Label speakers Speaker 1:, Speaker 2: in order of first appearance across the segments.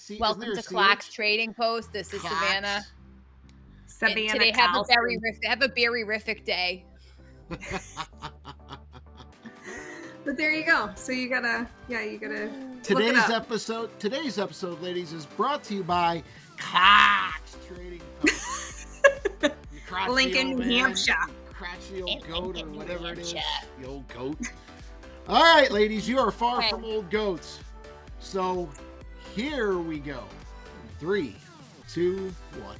Speaker 1: Isn't
Speaker 2: Welcome
Speaker 1: there a
Speaker 2: to Clack's
Speaker 1: CH?
Speaker 2: Trading Post. This is Savannah.
Speaker 1: Clacks.
Speaker 2: And
Speaker 3: Savannah
Speaker 2: today
Speaker 3: Carlson.
Speaker 2: have a berry-rific day.
Speaker 3: But there you go. So you gotta look it
Speaker 1: Today's
Speaker 3: up.
Speaker 1: episode, ladies, is brought to you by Clacks Trading Post. You crotchety
Speaker 3: Lincoln,
Speaker 1: old
Speaker 3: New
Speaker 1: man,
Speaker 3: Hampshire.
Speaker 1: you crotchety old
Speaker 2: In
Speaker 1: goat,
Speaker 2: Lincoln,
Speaker 1: or
Speaker 2: New
Speaker 1: whatever it is.
Speaker 2: Hampshire.
Speaker 1: You old goat. All right, ladies, you are far
Speaker 2: Okay.
Speaker 1: from old goats. So here we go. 3, 2, 1.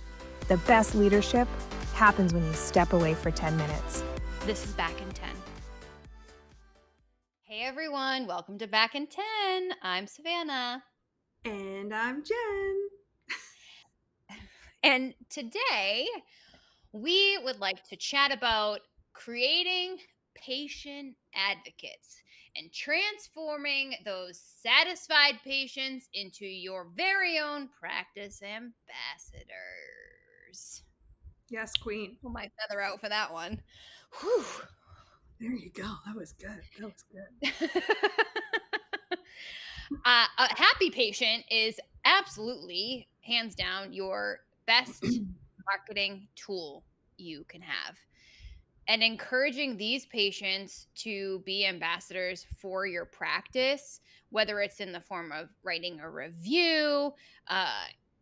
Speaker 4: The best leadership happens when you step away for 10 minutes.
Speaker 2: This is Back in 10. Hey everyone, welcome to Back in 10. I'm Savannah.
Speaker 3: And I'm Jen.
Speaker 2: And today we would like to chat about creating patient advocates and transforming those satisfied patients into your very own practice ambassadors.
Speaker 3: Yes, Queen.
Speaker 2: Pull my feather out for that one. Whew.
Speaker 3: There you go. That was good.
Speaker 2: A happy patient is absolutely, hands down, your best marketing tool you can have. And encouraging these patients to be ambassadors for your practice, whether it's in the form of writing a review,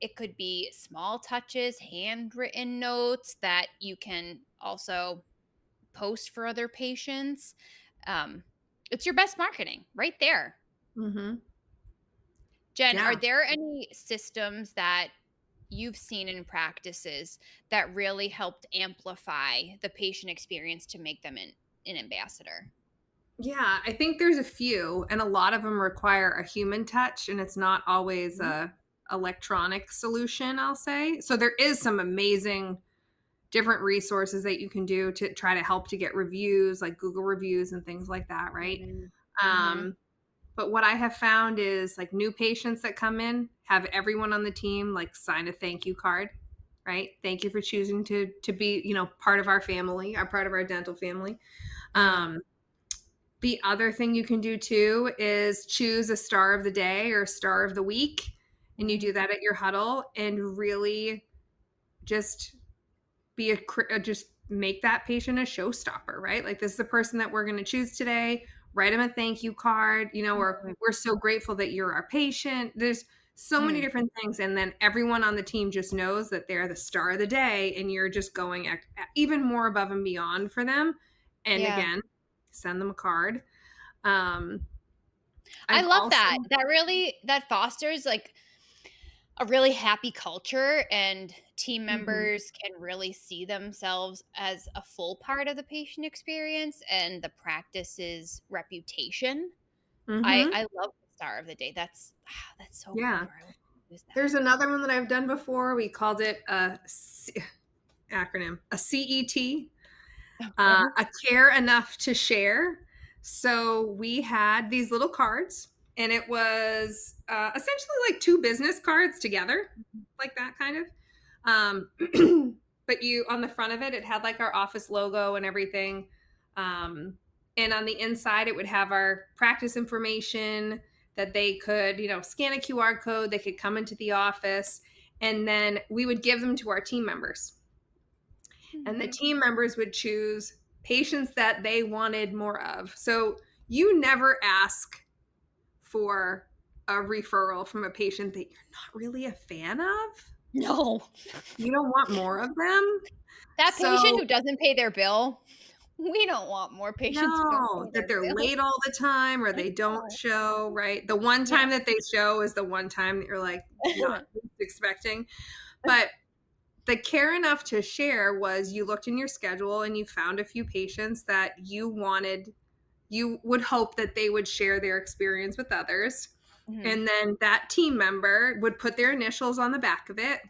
Speaker 2: it could be small touches, handwritten notes that you can also post for other patients. It's your best marketing right there.
Speaker 3: Mm-hmm.
Speaker 2: Jen,
Speaker 3: Yeah.
Speaker 2: are there any systems that you've seen in practices that really helped amplify the patient experience to make them an ambassador?
Speaker 3: Yeah, I think there's a few, and a lot of them require a human touch, and it's not always a electronic solution, I'll say. So there is some amazing different resources that you can do to try to help to get reviews, like Google reviews and things like that, right?
Speaker 2: Mm-hmm.
Speaker 3: But what I have found is like new patients that come in, have everyone on the team like sign a thank you card, right? Thank you for choosing to be, part of our family, part of our dental family. The other thing you can do too is choose a star of the day or star of the week. And you do that at your huddle and really just just make that patient a showstopper, right? Like, this is the person that we're going to choose today. Write them a thank you card, or we're so grateful that you're our patient. There's so many different things. And then everyone on the team just knows that they're the star of the day and you're just going even more above and beyond for them. And again, send them a card.
Speaker 2: I love that. That fosters like a really happy culture, and team members can really see themselves as a full part of the patient experience and the practice's reputation. I love the star of the day. That's so
Speaker 3: Yeah.
Speaker 2: clever. I would use that.
Speaker 3: There's another one that I've done before. We called it a acronym, a CET, a care enough to share. So we had these little cards, and it was essentially like 2 business cards together, like that kind of. But on the front of it, it had like our office logo and everything. And on the inside, it would have our practice information that they could, scan a QR code. They could come into the office, and then we would give them to our team members. And the team members would choose patients that they wanted more of. So you never ask for a referral from a patient that you're not really a fan of.
Speaker 2: No.
Speaker 3: You don't want more of them.
Speaker 2: That patient who doesn't pay their bill, we don't want more patients who don't pay
Speaker 3: that
Speaker 2: their
Speaker 3: they're
Speaker 2: bill.
Speaker 3: late all the time or they don't show, right? The one time that they show is the one time that you're like not expecting. But the care enough to share was you looked in your schedule and you found a few patients that you would hope that they would share their experience with others. And then that team member would put their initials on the back of it,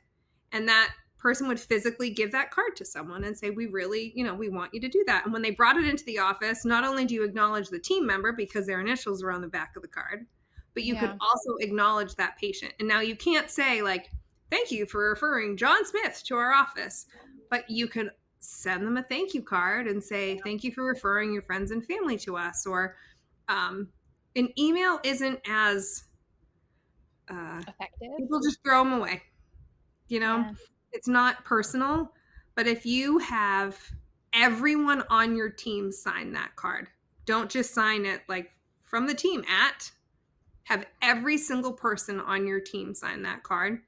Speaker 3: and that person would physically give that card to someone and say, we really, we want you to do that. And when they brought it into the office, not only do you acknowledge the team member because their initials were on the back of the card, but you could also acknowledge that patient. And now you can't say like, thank you for referring John Smith to our office, but you could send them a thank you card and say, thank you for referring your friends and family to us. Or an email isn't as
Speaker 2: Effective.
Speaker 3: people just throw them away.
Speaker 2: Yeah.
Speaker 3: It's not personal, but if you have everyone on your team sign that card, don't just sign it like from the team have every single person on your team sign that card.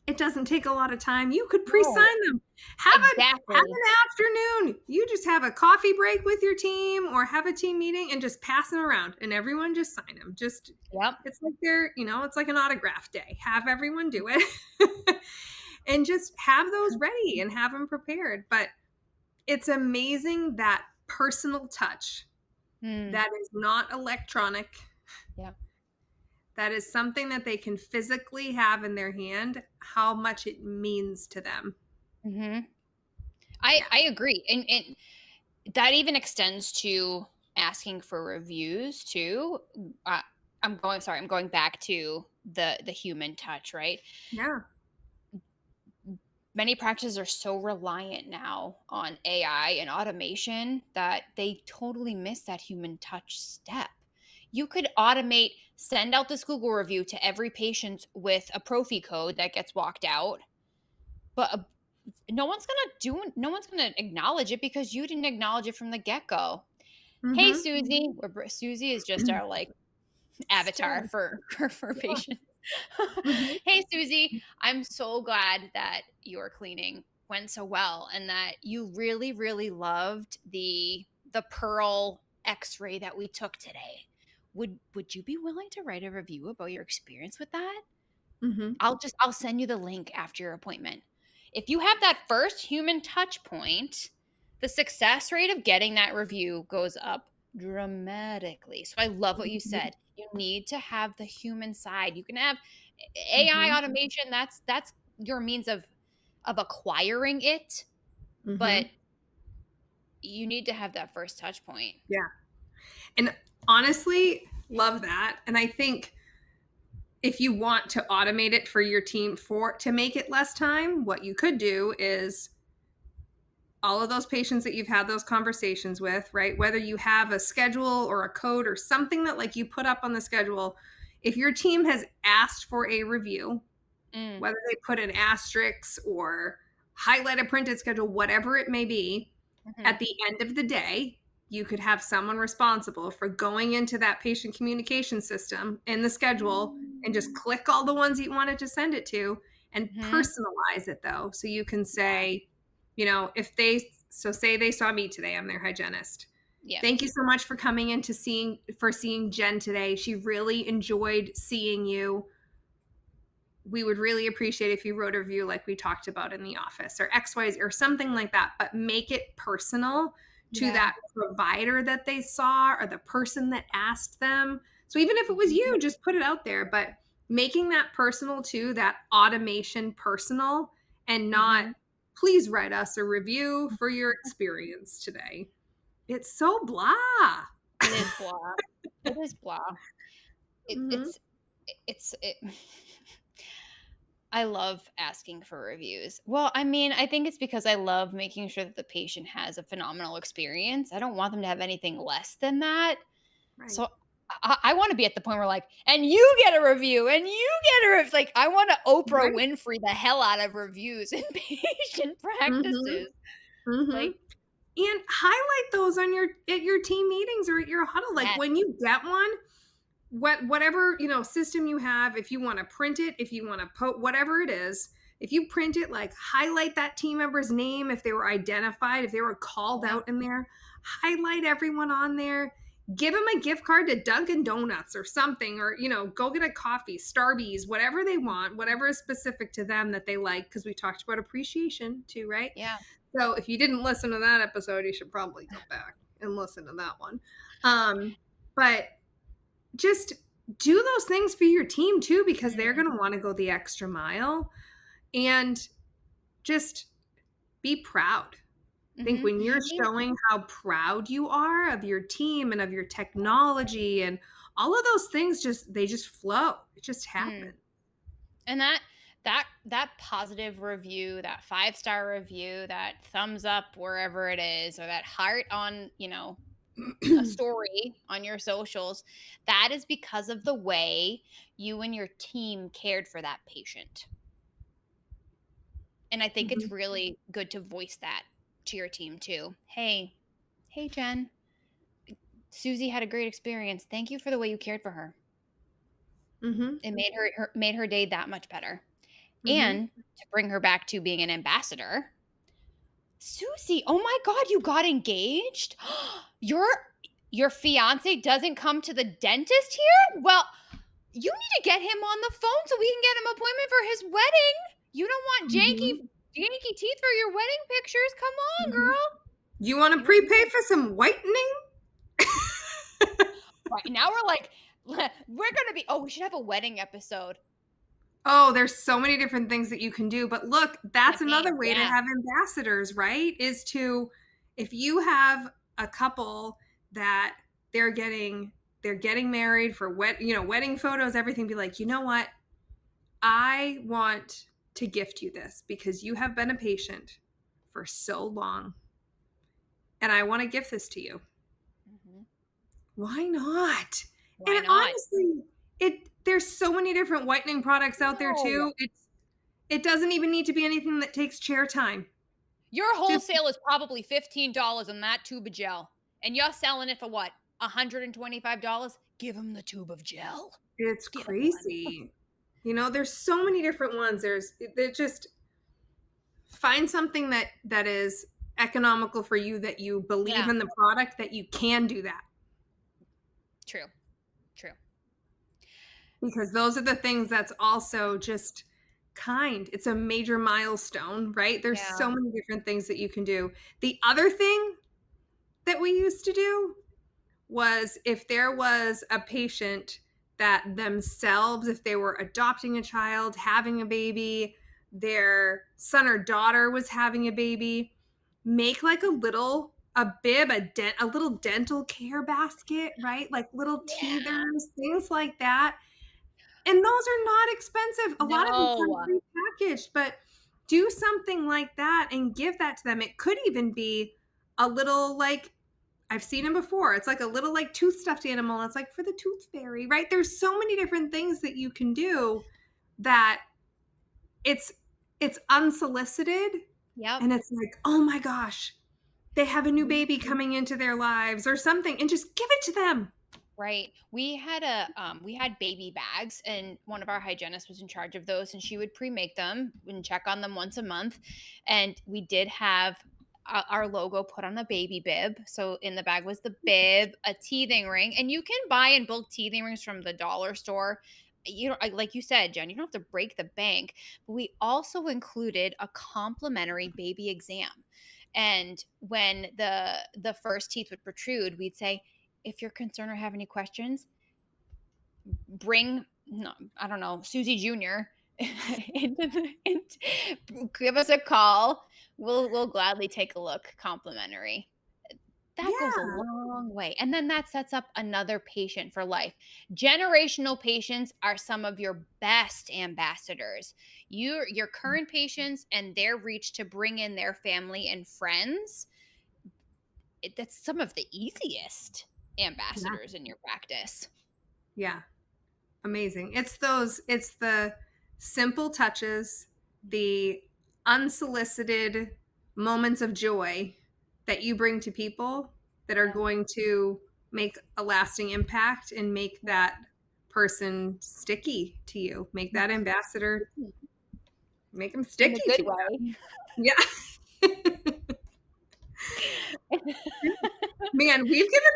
Speaker 3: It doesn't take a lot of time. You could pre-sign
Speaker 2: No,
Speaker 3: them. Have
Speaker 2: exactly.
Speaker 3: an afternoon. You just have a coffee break with your team or have a team meeting and just pass them around and everyone just sign them.
Speaker 2: Yep.
Speaker 3: It's like it's like an autograph day. Have everyone do it. And just have those ready and have them prepared. But it's amazing that personal touch that is not electronic.
Speaker 2: Yeah.
Speaker 3: That is something that they can physically have in their hand, how much it means to them.
Speaker 2: Mm-hmm. I agree. And that even extends to asking for reviews too. I'm going back to the human touch, right?
Speaker 3: Yeah.
Speaker 2: Many practices are so reliant now on AI and automation that they totally miss that human touch step. You could send out this Google review to every patient with a prophy code that gets walked out, but no one's gonna acknowledge it because you didn't acknowledge it from the get-go. Hey,
Speaker 3: Mm-hmm.
Speaker 2: Susie. Susie is just our avatar
Speaker 3: Sure.
Speaker 2: for
Speaker 3: Yeah.
Speaker 2: patients.
Speaker 3: Mm-hmm.
Speaker 2: Hey, Susie, I'm so glad that your cleaning went so well and that you really, really loved the pearl X-ray that we took today. Would you be willing to write a review about your experience with that?
Speaker 3: Mm-hmm.
Speaker 2: I'll send you the link after your appointment. If you have that first human touch point, the success rate of getting that review goes up dramatically. So I love what you said. You need to have the human side. You can have AI automation. That's your means of acquiring it,
Speaker 3: Mm-hmm.
Speaker 2: but you need to have that first touch point.
Speaker 3: Yeah. And honestly, love that. And I think if you want to automate it for your team to make it less time, what you could do is all of those patients that you've had those conversations with, right? Whether you have a schedule or a code or something that like you put up on the schedule, if your team has asked for a review, whether they put an asterisk or highlight a printed schedule, whatever it may be, at the end of the day, you could have someone responsible for going into that patient communication system in the schedule and just click all the ones you wanted to send it to and personalize it though. So you can say, say they saw me today, I'm their hygienist.
Speaker 2: Yeah.
Speaker 3: Thank you so much for coming in seeing Jen today. She really enjoyed seeing you. We would really appreciate if you wrote a review like we talked about in the office or XYZ or something like that, but make it personal to that provider that they saw or the person that asked them. So even if it was you, just put it out there, but making that personal too, that automation personal and not, please write us a review for your experience today. It's so blah.
Speaker 2: It is blah. It is blah. It's I love asking for reviews. Well, I mean, I think it's because I love making sure that the patient has a phenomenal experience. I don't want them to have anything less than that.
Speaker 3: Right.
Speaker 2: So I want to be at the point where and you get a review and you get a review. I want to Oprah Winfrey the hell out of reviews in patient practices.
Speaker 3: And highlight those at your team meetings or at your huddle. When you get one, whatever system you have, if you want to print it, if you want to whatever it is, if you print it, highlight that team member's name if they were identified, if they were called out in there, highlight everyone on there, give them a gift card to Dunkin' Donuts or something, or go get a coffee, Starbucks, whatever they want, whatever is specific to them that they like, because we talked about appreciation too, right?
Speaker 2: Yeah.
Speaker 3: So if you didn't listen to that episode, you should probably go back and listen to that one. But just do those things for your team too, because they're going to want to go the extra mile, and just be proud. I think when you're showing how proud you are of your team and of your technology and all of those things, they just flow. It just happens.
Speaker 2: And that positive review, that 5-star review, that thumbs up wherever it is, or that heart on, a story on your socials, that is because of the way you and your team cared for that patient. And I think it's
Speaker 3: Mhm.
Speaker 2: really good to voice that to your team too. Hey, Jen, Susie had a great experience. Thank you for the way you cared for her.
Speaker 3: Mhm.
Speaker 2: It made her day that much better.
Speaker 3: Mhm.
Speaker 2: And to bring her back to being an ambassador, Susie, oh my God, you got engaged? Your your fiance doesn't come to the dentist here? Well, you need to get him on the phone so we can get him an appointment for his wedding. You don't want
Speaker 3: Mhm.
Speaker 2: janky teeth for your wedding pictures. Come on,
Speaker 3: Mhm.
Speaker 2: girl.
Speaker 3: You want to
Speaker 2: You don't
Speaker 3: prepay
Speaker 2: need
Speaker 3: for some whitening?
Speaker 2: right now we're like we're gonna be we should have a wedding episode.
Speaker 3: Oh, there's so many different things that you can do. But look, that's another
Speaker 2: Campaigns,
Speaker 3: way to
Speaker 2: yeah.
Speaker 3: have ambassadors, right? Is to, if you have a couple that they're getting married for wedding photos, everything, be like, you know what? I want to gift you this because you have been a patient for so long. And I want to gift this to you.
Speaker 2: Mhm.
Speaker 3: Why not?
Speaker 2: Why
Speaker 3: And
Speaker 2: not?
Speaker 3: honestly, there's so many different whitening products out there
Speaker 2: No.
Speaker 3: too. It doesn't even need to be anything that takes chair time.
Speaker 2: Your
Speaker 3: Just
Speaker 2: wholesale is probably $15 on that tube of gel. And you're selling it for what? $125? Give him the tube of gel.
Speaker 3: it's
Speaker 2: Get him one.
Speaker 3: crazy. There's so many different ones. Just find something that is economical for you, that you believe
Speaker 2: Yeah.
Speaker 3: in the product, that you can do that.
Speaker 2: True. True.
Speaker 3: Because those are the things that's also just kind. It's a major milestone, right? There's
Speaker 2: Yeah.
Speaker 3: so many different things that you can do. The other thing that we used to do was, if there was a patient that themselves, if they were adopting a child, having a baby, their son or daughter was having a baby, make like a bib, a little dental care basket, right? Like little
Speaker 2: Yeah.
Speaker 3: teethers, things like that. And those are not expensive. A lot of them come
Speaker 2: No.
Speaker 3: prepackaged, but do something like that and give that to them. It could even be a little, like, I've seen them before. It's like a little like tooth stuffed animal. It's like for the tooth fairy, right? There's so many different things that you can do that it's unsolicited,
Speaker 2: Yep.
Speaker 3: and it's like, oh my gosh, they have a new
Speaker 2: We
Speaker 3: baby coming into their lives or something, and just give it to them.
Speaker 2: Right. We had baby bags, and one of our hygienists was in charge of those, and she would pre-make them and check on them once a month. And we did have our logo put on a baby bib. So in the bag was the bib, a teething ring, and you can buy in bulk teething rings from the dollar store. Like you said, Jen, you don't have to break the bank. But we also included a complimentary baby exam. And when the first teeth would protrude, we'd say, if you're concerned or have any questions, bring, no, I don't know, Susie Jr. Give us a call. We'll gladly take a look complimentary. That goes a
Speaker 3: Yeah.
Speaker 2: long way. And then that sets up another patient for life. Generational patients are some of your best ambassadors. Your current patients and their reach to bring in their family and friends, that's some of the easiest
Speaker 3: Yeah.
Speaker 2: ambassadors in your practice.
Speaker 3: Yeah. Amazing. It's the simple touches, the unsolicited moments of joy that you bring to people that are
Speaker 2: Yeah.
Speaker 3: going to make a lasting impact and make that person sticky to you. Make that ambassador, make them
Speaker 2: In a
Speaker 3: sticky
Speaker 2: good
Speaker 3: to you.
Speaker 2: way.
Speaker 3: Yeah. Man, we've given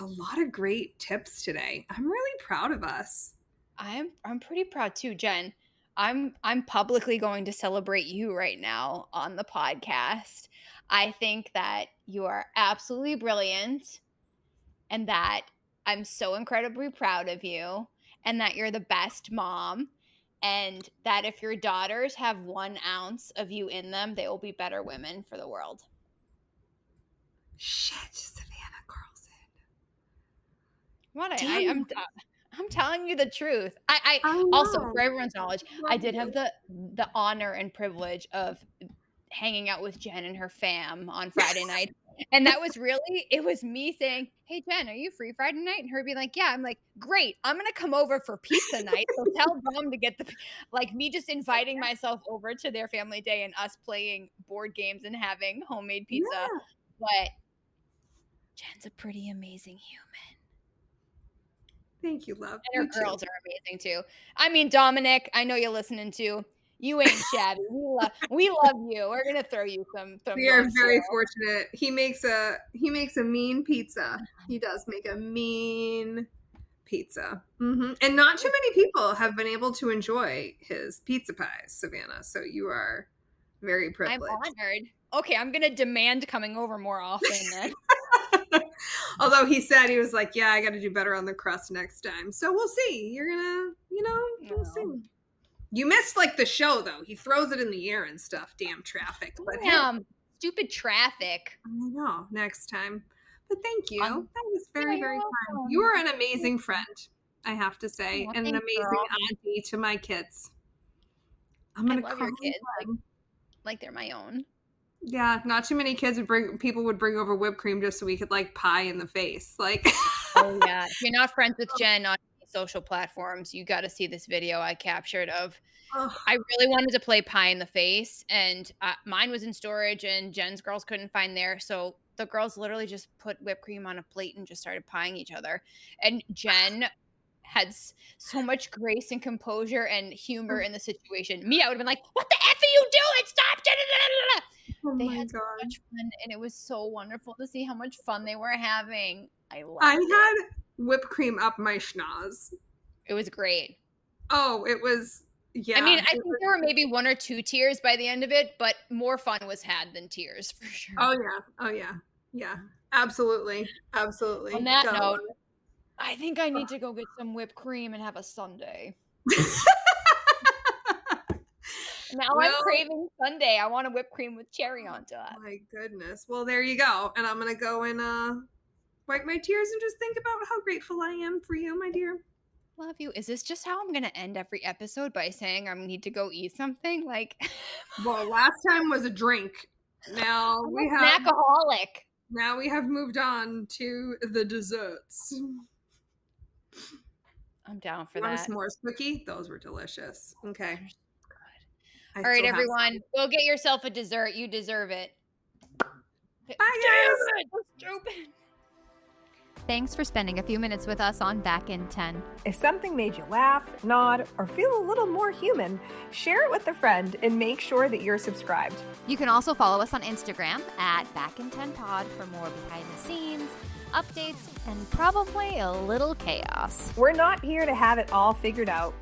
Speaker 3: a lot of great tips today. I'm really proud of us.
Speaker 2: I'm pretty proud too, Jen. I'm publicly going to celebrate you right now on the podcast. I think that you are absolutely brilliant, and that I'm so incredibly proud of you, and that you're the best mom, and that if your daughters have 1 ounce of you in them, they will be better women for the world.
Speaker 3: Shit, Savannah Carlson.
Speaker 2: What
Speaker 3: Damn it.
Speaker 2: I'm telling you the truth. I
Speaker 3: I
Speaker 2: also,
Speaker 3: know.
Speaker 2: for everyone's knowledge,
Speaker 3: Love
Speaker 2: I did have
Speaker 3: you.
Speaker 2: the honor and privilege of hanging out with Jen and her fam on Friday night. And that was really, it was me saying, hey, Jen, are you free Friday night? And her being like, yeah. I'm like, great. I'm going to come over for pizza night. So tell them to get like me just inviting myself over to their family day and us playing board games and having homemade pizza.
Speaker 3: Yeah.
Speaker 2: But Jen's a pretty amazing human.
Speaker 3: Thank you, love.
Speaker 2: And her girls are amazing too. I mean, Dominic, I know you're listening to. You ain't shabby. We love you. We're gonna throw you some.
Speaker 3: We are
Speaker 2: loves
Speaker 3: very
Speaker 2: here.
Speaker 3: fortunate. He makes a mean pizza. He does make a mean pizza. And not too many people have been able to enjoy his pizza pies, Savannah. So you are very privileged.
Speaker 2: I'm honored. Okay, I'm gonna demand coming over more often then.
Speaker 3: Although he said, he was like, yeah, I got to do better on the crust next time. So we'll see. You're gonna, we'll see. You missed like the show though. He throws it in the air and stuff. Damn traffic. But
Speaker 2: stupid traffic.
Speaker 3: I know. Next time. But thank you.
Speaker 2: That
Speaker 3: was very, very kind. You are an amazing friend, I have to say, and an amazing auntie to my kids. I'm gonna
Speaker 2: love your kids. Like they're my own.
Speaker 3: Yeah, not too many kids would bring over whipped cream just so we could like pie in the face. Like,
Speaker 2: oh yeah. If you're not friends with Jen on social platforms, you got to see this video I captured of. I really wanted to play pie in the face, and mine was in storage, and Jen's girls couldn't find theirs, so the girls literally just put whipped cream on a plate and just started pieing each other. And Jen had so much grace and composure and humor in the situation. Me, I would have been like, "What the f are you doing? Stop!" They had so much fun, and it was so wonderful to see how much fun they were having. I
Speaker 3: had whipped cream up my schnoz.
Speaker 2: It was great.
Speaker 3: Oh, it was. Yeah.
Speaker 2: I mean, I think there were maybe 1 or 2 tears by the end of it, but more fun was had than tears for sure.
Speaker 3: Oh yeah. Yeah. Absolutely.
Speaker 2: On that note, I think I need to go get some whipped cream and have a sundae. Now I'm craving sundae. I want a whipped cream with cherry on top.
Speaker 3: My goodness. Well, there you go. And I'm going to go and wipe my tears and just think about how grateful I am for you, my dear.
Speaker 2: Love you. Is this just how I'm going to end every episode, by saying I need to go eat something? Like,
Speaker 3: well, last time was a drink. Now
Speaker 2: I'm an alcoholic.
Speaker 3: Now we have moved on to the desserts.
Speaker 2: I'm down for
Speaker 3: that.
Speaker 2: that.
Speaker 3: Want a s'mores cookie? Those were delicious. Okay.
Speaker 2: All right, everyone, go get yourself a dessert. You deserve it.
Speaker 3: Bye, guys.
Speaker 2: So stupid. Thanks for spending a few minutes with us on Back in 10.
Speaker 4: If something made you laugh, nod, or feel a little more human, share it with a friend and make sure that you're subscribed.
Speaker 2: You can also follow us on Instagram at Back in 10 Pod for more behind the scenes, updates, and probably a little chaos.
Speaker 4: We're not here to have it all figured out.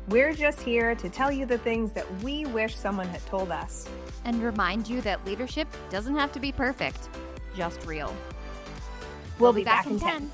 Speaker 4: We're just here to tell you the things that we wish someone had told us.
Speaker 2: And remind you that leadership doesn't have to be perfect, just real.
Speaker 4: We'll be back in 10.